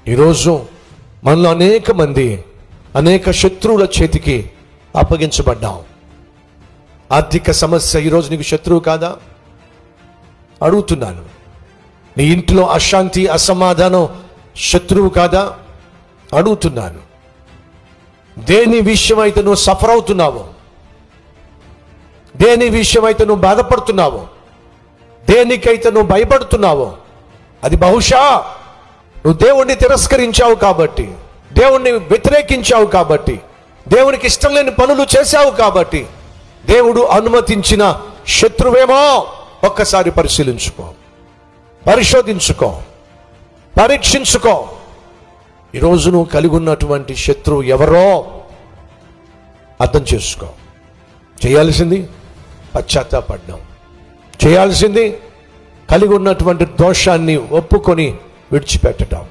ఈరోజు మనలో అనేక మంది అనేక శత్రువుల చేతికి అప్పగించబడ్డాం. ఆర్థిక సమస్య ఈరోజు నీకు శత్రువు కాదా? అడుగుతున్నాను. నీ ఇంట్లో అశాంతి, అసమాధానం శత్రువు కాదా? అడుగుతున్నాను. దేని విషయమైతే నువ్వు సఫర్ అవుతున్నావో, దేని విషయమైతే నువ్వు బాధపడుతున్నావో, దేనికైతే నువ్వు భయపడుతున్నావో, అది బహుశా నువ్వు దేవుణ్ణి తిరస్కరించావు కాబట్టి, దేవుణ్ణి వ్యతిరేకించావు కాబట్టి, దేవునికి ఇష్టం లేని పనులు చేశావు కాబట్టి దేవుడు అనుమతించిన శత్రువేమో. ఒక్కసారి పరిశీలించుకో, పరిశోధించుకో, పరీక్షించుకో. ఈరోజు నువ్వు కలిగి ఉన్నటువంటి శత్రువు ఎవరో అర్థం చేసుకో. చేయాల్సింది పశ్చాత్తాపడడం, చేయాల్సింది కలిగి ఉన్నటువంటి దోషాన్ని ఒప్పుకొని విడిచిపెట్టడం.